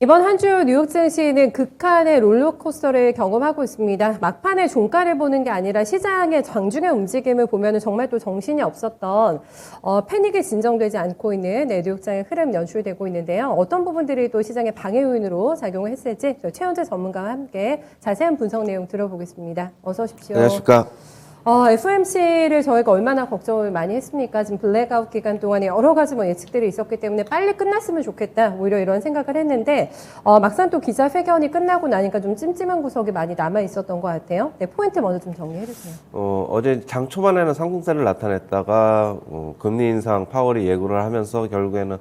이번 한 주 뉴욕 증시는 극한의 롤러코스터를 경험하고 있습니다. 막판에 종가를 보는 게 아니라 시장의 장중의 움직임을 보면 정말 또 정신이 없었던 패닉이 진정되지 않고 있는 뉴욕장의 흐름 연출되고 있는데요. 어떤 부분들이 또 시장의 방해 요인으로 작용을 했을지 최현재 전문가와 함께 자세한 분석 내용 들어보겠습니다. 어서 오십시오. 안녕하십니까. FOMC를 저희가 얼마나 걱정을 많이 했습니까? 지금 블랙아웃 기간 동안에 여러 가지 예측들이 있었기 때문에 빨리 끝났으면 좋겠다. 오히려 이런 생각을 했는데 막상 또 기자회견이 끝나고 나니까 좀 찜찜한 구석이 많이 남아 있었던 것 같아요. 네, 포인트 먼저 좀 정리해 주세요. 어제 장 초반에는 상승세를 나타냈다가 금리 인상 파월이 예고를 하면서 결국에는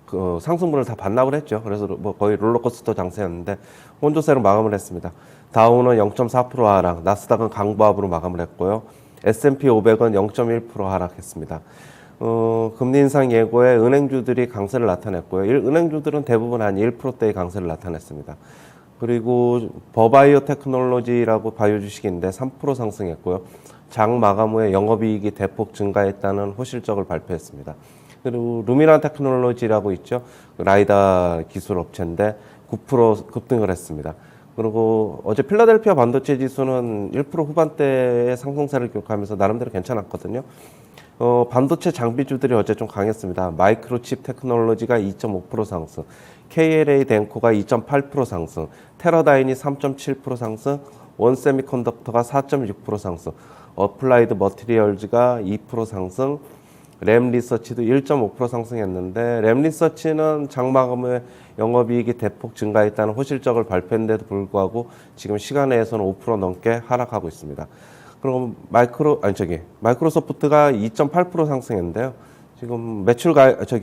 그 상승분을 다 반납을 했죠. 그래서 거의 롤러코스터 장세였는데 혼조세로 마감을 했습니다. 다우는 0.4% 하락, 나스닥은 강보합으로 마감을 했고요. S&P 500은 0.1% 하락했습니다. 금리 인상 예고에 은행주들이 강세를 나타냈고요. 은행주들은 대부분 한 1%대의 강세를 나타냈습니다. 그리고 버바이오 테크놀로지라고 바이오 주식인데 3% 상승했고요. 장 마감 후에 영업이익이 대폭 증가했다는 호실적을 발표했습니다. 그리고 루미나 테크놀로지라고 있죠. 라이다 기술 업체인데 9% 급등을 했습니다. 그리고 어제 필라델피아 반도체 지수는 1% 후반대의 상승세를 기록하면서 나름대로 괜찮았거든요. 반도체 장비주들이 어제 좀 강했습니다. 마이크로칩 테크놀로지가 2.5% 상승, KLA 덴코가 2.8% 상승, 테라다인이 3.7% 상승, 원세미컨덕터가 4.6% 상승, 어플라이드 머티리얼즈가 2% 상승, 램리서치도 1.5% 상승했는데 램리서치는 장마감 후에 영업이익이 대폭 증가했다는 호실적을 발표했는데도 불구하고 지금 시간에서는 5% 넘게 하락하고 있습니다. 그럼 마이크로소프트가 2.8% 상승했는데요. 지금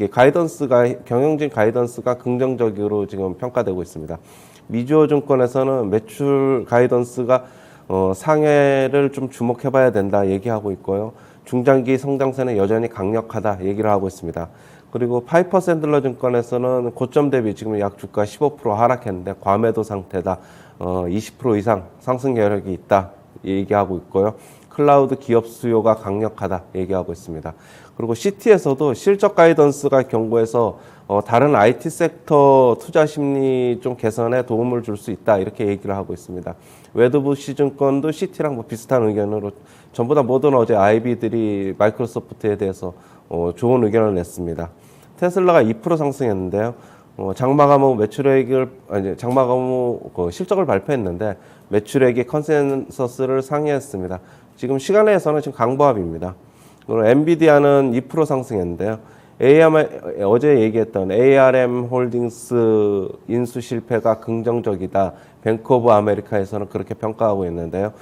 가이던스가 경영진 가이던스가 긍정적으로 지금 평가되고 있습니다. 미주호증권에서는 매출 가이던스가 상해를 좀 주목해봐야 된다 얘기하고 있고요. 중장기 성장세는 여전히 강력하다 얘기를 하고 있습니다. 그리고 파이퍼 샌들러 증권에서는 고점 대비 지금 약 주가 15% 하락했는데 과매도 상태다. 20% 이상 상승 여력이 있다 얘기하고 있고요. 클라우드 기업 수요가 강력하다 얘기하고 있습니다. 그리고 시티에서도 실적 가이던스가 경고해서 다른 IT 섹터 투자 심리 좀 개선에 도움을 줄 수 있다 이렇게 얘기를 하고 있습니다. 웨드부시 증권도 시티랑 비슷한 의견으로 전부 다 모든 어제 IB들이 마이크로소프트에 대해서 좋은 의견을 냈습니다. 테슬라가 2% 상승했는데요. 장마감 후 장마감 후 실적을 발표했는데 매출액이 컨센서스를 상회했습니다. 지금 시간에서는 지금 강보합입니다. 그리고 엔비디아는 2% 상승했는데요. 어제 얘기했던 ARM 홀딩스 인수 실패가 긍정적이다. 뱅크 오브 아메리카에서는 그렇게 평가하고 있는데요.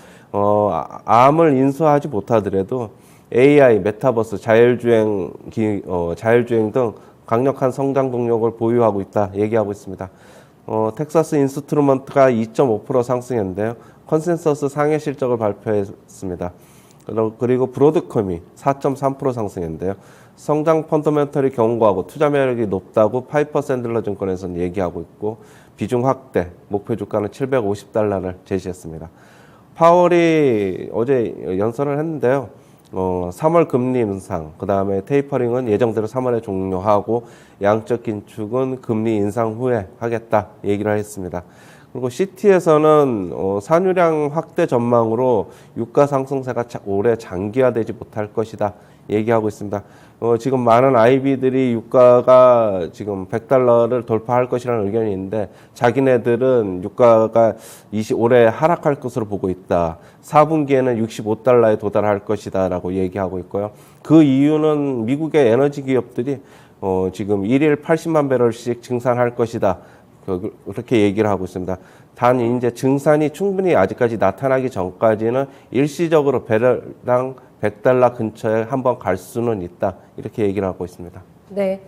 암을 인수하지 못하더라도 AI, 메타버스, 자율주행 등 강력한 성장 동력을 보유하고 있다 얘기하고 있습니다. 텍사스 인스트루먼트가 2.5% 상승했는데요. 컨센서스 상해 실적을 발표했습니다. 그리고 브로드컴이 4.3% 상승했는데요. 성장 펀더멘털이 견고하고 투자 매력이 높다고 파이퍼 샌들러 증권에서는 얘기하고 있고 비중 확대, 목표 주가는 $750를 제시했습니다. 파월이 어제 연설을 했는데요. 3월 금리 인상, 그 다음에 테이퍼링은 예정대로 3월에 종료하고 양적 긴축은 금리 인상 후에 하겠다 얘기를 했습니다. 그리고 시티에서는 산유량 확대 전망으로 유가 상승세가 올해 장기화되지 못할 것이다 얘기하고 있습니다. 지금 많은 IB들이 유가가 지금 $100를 돌파할 것이라는 의견이 있는데 자기네들은 유가가 올해 하락할 것으로 보고 있다. 4분기에는 $65에 도달할 것이다 라고 얘기하고 있고요. 그 이유는 미국의 에너지 기업들이 지금 1일 80만 배럴씩 증산할 것이다. 그렇게 얘기를 하고 있습니다. 단 이제 증산이 충분히 아직까지 나타나기 전까지는 일시적으로 배럴당 $100 근처에 한번 갈 수는 있다. 이렇게 얘기를 하고 있습니다. 네.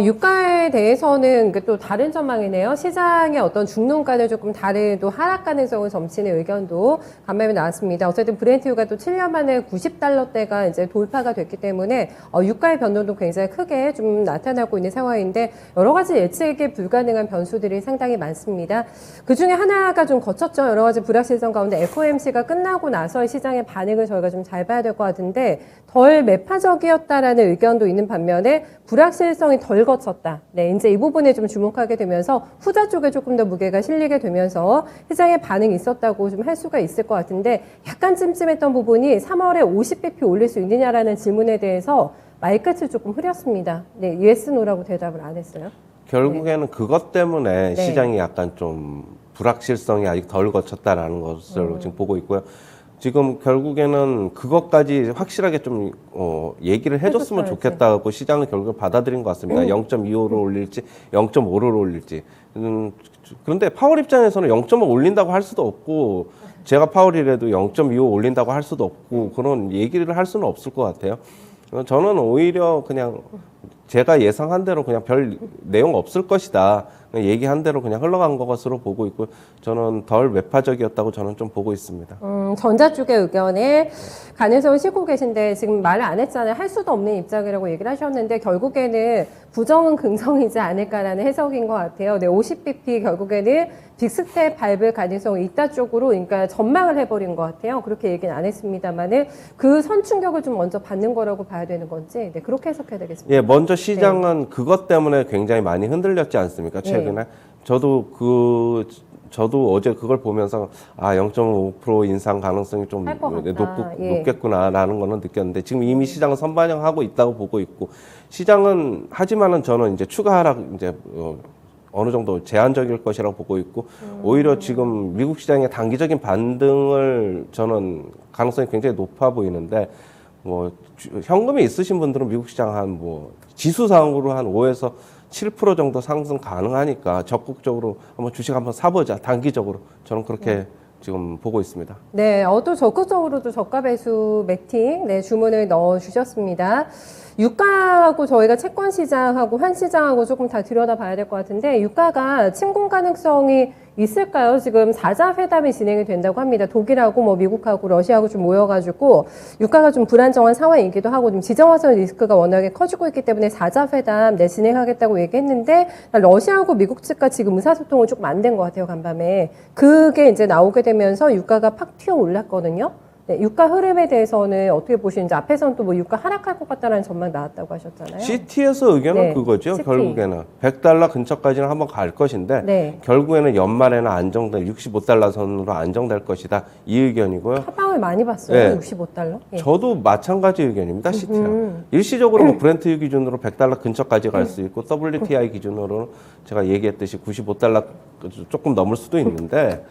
유가에 대해서는 또 다른 전망이네요. 시장의 어떤 중론가는 조금 다른 또 하락 가능성을 점치는 의견도 간밤에 나왔습니다. 어쨌든 브렌트유가 또 7년 만에 $90대가 이제 돌파가 됐기 때문에 유가의 변동도 굉장히 크게 좀 나타나고 있는 상황인데 여러 가지 예측이 불가능한 변수들이 상당히 많습니다. 그 중에 하나가 좀 거쳤죠. 여러 가지 불확실성 가운데 FOMC가 끝나고 나서의 시장의 반응을 저희가 좀 잘 봐야 될 것 같은데 덜 매파적이었다라는 의견도 있는 반면에 불확실성 상승성이 덜 거쳤다. 네, 이제 이 부분에 좀 주목하게 되면서 후자 쪽에 조금 더 무게가 실리게 되면서 시장의 반응이 있었다고 좀 할 수가 있을 것 같은데 약간 찜찜했던 부분이 3월에 50bp 올릴 수 있느냐라는 질문에 대해서 말끝을 조금 흐렸습니다. 네, yes, no라고 대답을 안 했어요. 결국에는 그것 때문에 네. 시장이 약간 좀 불확실성이 아직 덜 거쳤다라는 것을 지금 보고 있고요. 지금 결국에는 그것까지 확실하게 좀 얘기를 해줬으면 해줬어야지. 좋겠다고 시장은 결국 받아들인 것 같습니다. 0.25를 올릴지 0.5를 올릴지. 그런데 파월 입장에서는 0.5 올린다고 할 수도 없고 제가 파월이라도 0.25 올린다고 할 수도 없고 그런 얘기를 할 수는 없을 것 같아요. 저는 오히려 그냥 제가 예상한 대로 그냥 별 내용 없을 것이다. 그냥 얘기한 대로 그냥 흘러간 것으로 보고 있고 저는 덜 매파적이었다고 저는 좀 보고 있습니다. 전자 쪽의 의견에 가능성을 싣고 계신데 지금 말을 안 했잖아요. 할 수도 없는 입장이라고 얘기를 하셨는데 결국에는 부정은 긍정이지 않을까라는 해석인 것 같아요. 네, 50bp 결국에는 빅스텝 밟을 가능성이 있다 쪽으로 그러니까 전망을 해버린 것 같아요. 그렇게 얘기는 안 했습니다만은 그 선충격을 좀 먼저 받는 거라고 봐야 되는 건지 네, 그렇게 해석해야 되겠습니다. 예, 먼저 시장은 그것 때문에 굉장히 많이 흔들렸지 않습니까? 최근에 저도 어제 그걸 보면서 0.5% 인상 가능성이 좀 할것 같다. 높겠구나라는 거는 느꼈는데 지금 이미 시장은 선반영하고 있다고 보고 있고 시장은 하지만은 저는 이제 추가 하락 이제 어느 정도 제한적일 것이라고 보고 있고 오히려 지금 미국 시장의 단기적인 반등을 저는 가능성이 굉장히 높아 보이는데 현금이 있으신 분들은 미국 시장 한 지수상으로 한 5에서 7% 정도 상승 가능하니까 적극적으로 한번 주식 한번 사보자 단기적으로 저는 그렇게 지금 보고 있습니다. 네, 또 적극적으로도 저가 배수 매팅 주문을 넣어 주셨습니다. 유가하고 저희가 채권 시장하고 환 시장하고 조금 다 들여다봐야 될 것 같은데 유가가 침공 가능성이 있을까요? 지금 4자 회담이 진행이 된다고 합니다. 독일하고 미국하고 러시아하고 좀 모여가지고 유가가 좀 불안정한 상황이기도 하고 좀 지정화선 리스크가 워낙에 커지고 있기 때문에 4자 회담 진행하겠다고 얘기했는데 러시아하고 미국 측과 지금 의사소통은 조금 안 된 것 같아요. 간밤에 그게 이제 나오게 되면서 유가가 팍 튀어 올랐거든요. 네, 유가 흐름에 대해서는 어떻게 보시는지 앞에서는 또 유가 하락할 것 같다는 전망 나왔다고 하셨잖아요. CT에서 의견은 그거죠. CT. 결국에는 100달러 근처까지는 한번 갈 것인데 결국에는 연말에는 안정될 65달러 선으로 안정될 것이다. 이 의견이고요. 하방을 많이 봤어요. 65달러. 저도 마찬가지 의견입니다. CT랑. 일시적으로 브렌트 기준으로 100달러 근처까지 갈 수 있고 WTI 기준으로 제가 얘기했듯이 95달러 조금 넘을 수도 있는데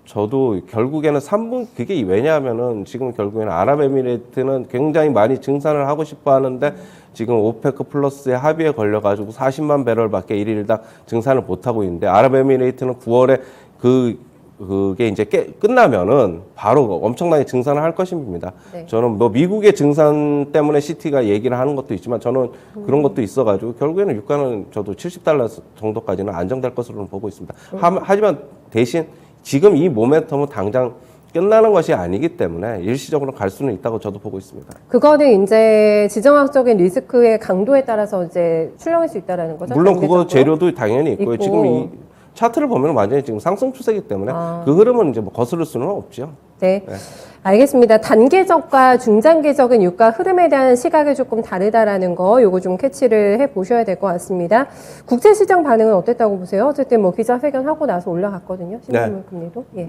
저도 결국에는 3분 그게 왜냐하면은 지금 결국에는 아랍에미레이트는 굉장히 많이 증산을 하고 싶어 하는데 지금 오페크 플러스의 합의에 걸려가지고 40만 배럴밖에 일일당 증산을 못 하고 있는데 아랍에미레이트는 9월에 그게 이제 끝나면은 바로 엄청나게 증산을 할 것입니다. 저는 미국의 증산 때문에 CT가 얘기를 하는 것도 있지만 저는 그런 것도 있어가지고 결국에는 유가는 저도 70달러 정도까지는 안정될 것으로 보고 있습니다. 하지만 대신 지금 이 모멘텀은 당장 끝나는 것이 아니기 때문에 일시적으로 갈 수는 있다고 저도 보고 있습니다. 그거는 이제 지정학적인 리스크의 강도에 따라서 이제 출렁일 수 있다라는 거죠. 물론 단계적으로? 그거 재료도 당연히 있고요. 지금 이 차트를 보면 완전히 지금 상승 추세이기 때문에 그 흐름은 이제 거스를 수는 없죠. 네. 알겠습니다. 단계적과 중장기적인 유가 흐름에 대한 시각이 조금 다르다라는 거 요거 좀 캐치를 해 보셔야 될 것 같습니다. 국제 시장 반응은 어땠다고 보세요? 어쨌든 기자회견하고 나서 올라갔거든요. 신한물 금리도. 예.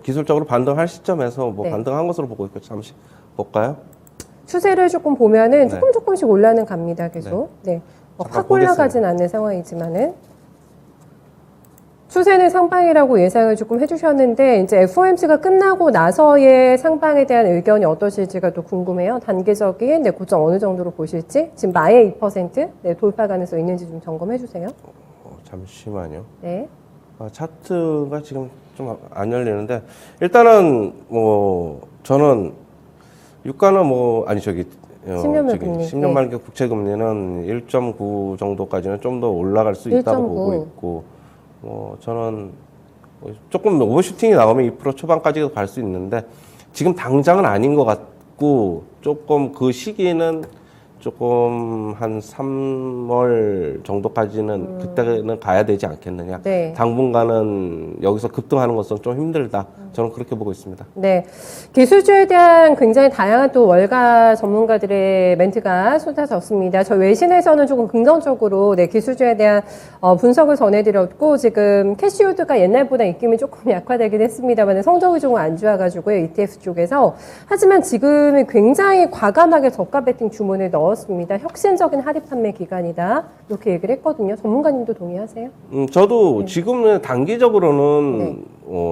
기술적으로 반등할 시점에서 반등한 것으로 보고 있고 잠시 볼까요? 추세를 조금 보면은 조금씩 올라는 갑니다. 계속. 네. 확 올라가진 않는 상황이지만은 추세는 상방이라고 예상을 조금 해주셨는데 이제 FOMC가 끝나고 나서의 상방에 대한 의견이 어떠실지가 또 궁금해요. 단계적인 고점 어느 정도로 보실지 지금 마의 2% 돌파 가능성 있는지 좀 점검해 주세요. 잠시만요. 네. 차트가 지금 좀 안 열리는데 일단은 저는 유가는 10년물 금리. 10년 만기 국채 금리는 1.9 정도까지는 좀 더 올라갈 수 있다고 1.9. 보고 있고. 저는 조금 오버슈팅이 나오면 2% 초반까지도 갈 수 있는데 지금 당장은 아닌 것 같고 조금 그 시기는 조금 한 3월 정도까지는 그때는 가야 되지 않겠느냐. 네. 당분간은 여기서 급등하는 것은 좀 힘들다. 저는 그렇게 보고 있습니다. 네. 기술주에 대한 굉장히 다양한 또 월가 전문가들의 멘트가 쏟아졌습니다. 저희 외신에서는 조금 긍정적으로 네, 기술주에 대한 분석을 전해드렸고, 지금 캐시우드가 옛날보다 입김이 조금 약화되긴 했습니다만 성적이 조금 안 좋아가지고요, ETF 쪽에서. 하지만 지금은 굉장히 과감하게 저가 베팅 주문을 넣었습니다. 혁신적인 할인 판매 기간이다. 이렇게 얘기를 했거든요. 전문가님도 동의하세요? 저도 지금은 단기적으로는 네.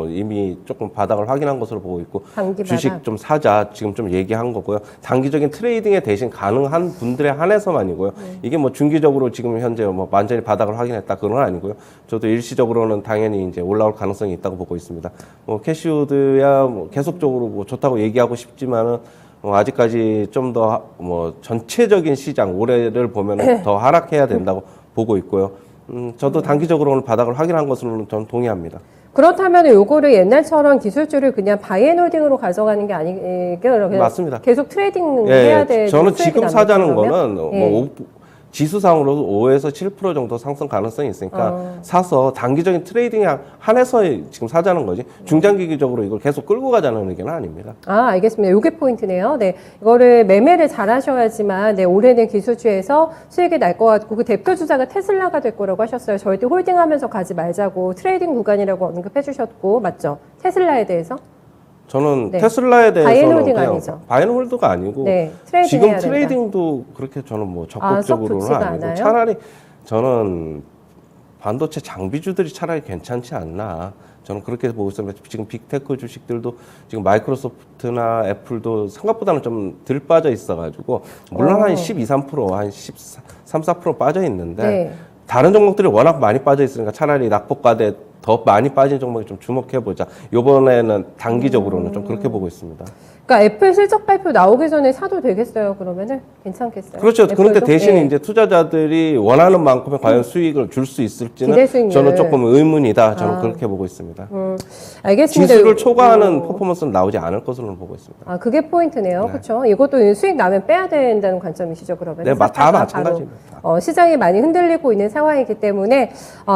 이미 조금 바닥을 확인한 것으로 보고 있고 단기 주식 바닥. 좀 사자 지금 좀 얘기한 거고요. 단기적인 트레이딩에 대신 가능한 분들에 한해서만이고요. 이게 뭐 중기적으로 지금 현재 뭐 완전히 바닥을 확인했다 그런 건 아니고요. 저도 일시적으로는 당연히 이제 올라올 가능성이 있다고 보고 있습니다. 뭐 캐시우드야 뭐 계속적으로 뭐 좋다고 얘기하고 싶지만은 아직까지 좀 더 뭐 전체적인 시장 올해를 보면 더 하락해야 된다고 보고 있고요. 저도 단기적으로는 바닥을 확인한 것으로는 저는 동의합니다. 그렇다면 요거를 옛날처럼 기술주를 그냥 바이앤홀딩으로 가져가는 게 아니고요. 맞습니다. 계속 트레이딩 예, 해야 돼. 저는 지금 사자는 거는 예. 뭐 지수상으로 5에서 7% 정도 상승 가능성이 있으니까 사서 단기적인 트레이딩에 한해서 지금 사자는 거지 중장기적으로 이걸 계속 끌고 가자는 의견은 아닙니다. 아, 알겠습니다. 요게 포인트네요. 네. 이거를 매매를 잘 하셔야지만, 네, 올해는 기술주에서 수익이 날 것 같고, 그 대표 주자가 테슬라가 될 거라고 하셨어요. 절대 홀딩 하면서 가지 말자고 트레이딩 구간이라고 언급해 주셨고, 맞죠? 테슬라에 대해서? 저는 네. 테슬라에 대해서는 바이앤홀딩 그냥 아니죠? 바이앤홀드가 아니고 네. 트레이딩 지금 해야 된다. 트레이딩도 그렇게 저는 뭐 적극적으로는 좋지가 아니고 않아요? 차라리 저는 반도체 장비주들이 차라리 괜찮지 않나. 저는 그렇게 보고 있습니다. 지금 빅테크 주식들도 지금 마이크로소프트나 애플도 생각보다는 좀 덜 빠져 있어가지고 물론 한 12, 3%, 한 13, 14% 빠져 있는데 네. 다른 종목들이 워낙 많이 빠져 있으니까 차라리 낙폭과대 더 많이 빠진 종목에 좀 주목해보자. 이번에는 단기적으로는 좀 그렇게 보고 있습니다. 그러니까 애플 실적 발표 나오기 전에 사도 되겠어요, 그러면은? 괜찮겠어요? 그렇죠. 그런데 애플도? 대신 네. 이제 투자자들이 원하는 만큼의 과연 수익을 줄 수 있을지는 기대 수익률. 저는 조금 의문이다. 저는 그렇게 보고 있습니다. 알겠습니다. 지수를 초과하는 퍼포먼스는 나오지 않을 것으로 보고 있습니다. 아, 그게 포인트네요. 그렇죠. 이것도 수익 나면 빼야 된다는 관점이시죠, 그러면? 네, 다 마찬가지입니다. 시장이 많이 흔들리고 있는 상황이기 때문에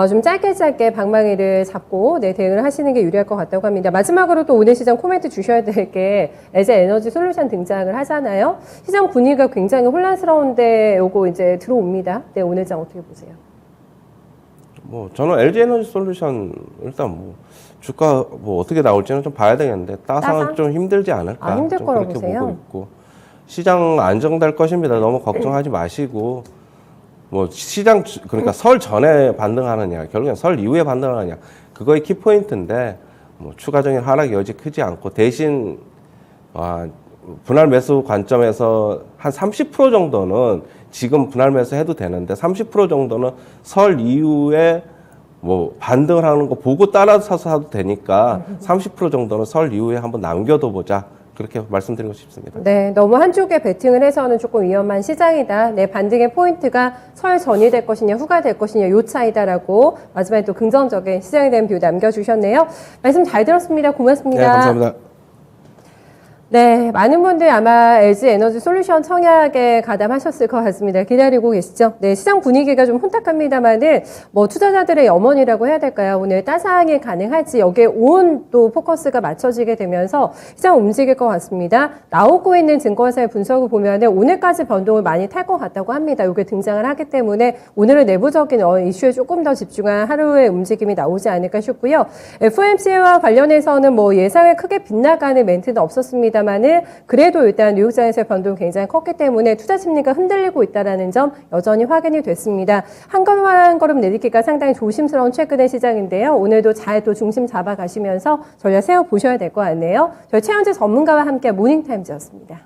좀 짧게 방망이를 잡고 네, 대응을 하시는 게 유리할 것 같다고 합니다. 마지막으로 또 오늘 시장 코멘트 주셔야 될 게 LG 에너지 솔루션 등장을 하잖아요. 시장 분위기가 굉장히 혼란스러운데 요거 이제 들어옵니다. 네, 오늘 장 어떻게 보세요? 뭐 저는 LG 에너지 솔루션 일단 뭐 주가 뭐 어떻게 나올지는 좀 봐야 되겠는데 따상은 따상? 좀 힘들지 않을까. 힘들 좀 거라고 그렇게 보세요? 보고 있고 시장 안정될 것입니다. 너무 걱정하지 마시고 뭐 시장 그러니까 설 전에 반등하느냐 결국엔 설 이후에 반등하느냐 그거의 키포인트인데 뭐 추가적인 하락 여지 크지 않고 대신 분할 매수 관점에서 한 30% 정도는 지금 분할 매수 해도 되는데 30% 정도는 설 이후에 뭐 반등을 하는 거 보고 따라서 사도 되니까 30% 정도는 설 이후에 한번 남겨둬 보자. 그렇게 말씀드리고 싶습니다. 네, 너무 한쪽에 베팅을 해서는 조금 위험한 시장이다. 네, 반등의 포인트가 설 전이 될 것이냐, 후가 될 것이냐, 요 차이다라고 마지막에 또 긍정적인 시장에 대한 뷰 남겨주셨네요. 말씀 잘 들었습니다. 고맙습니다. 네, 감사합니다. 네, 많은 분들이 아마 LG 에너지 솔루션 청약에 가담하셨을 것 같습니다. 기다리고 계시죠? 네, 시장 분위기가 좀 혼탁합니다만은 뭐 투자자들의 염원이라고 해야 될까요? 오늘 따상이 가능할지 여기에 온 또 포커스가 맞춰지게 되면서 시장 움직일 것 같습니다. 나오고 있는 증권사의 분석을 보면은 오늘까지 변동을 많이 탈 것 같다고 합니다. 이게 등장을 하기 때문에 오늘은 내부적인 이슈에 조금 더 집중한 하루의 움직임이 나오지 않을까 싶고요. FOMC와 관련해서는 뭐 예상에 크게 빗나가는 멘트는 없었습니다. 마는 그래도 일단 뉴욕장에서의 변동이 굉장히 컸기 때문에 투자 심리가 흔들리고 있다는 점 여전히 확인이 됐습니다. 한 걸음 한 걸음 내딛기가 상당히 조심스러운 최근의 시장인데요. 오늘도 잘 또 중심 잡아가시면서 전략 세워보셔야 될 것 같네요. 저희 최현재 전문가와 함께 모닝타임즈였습니다.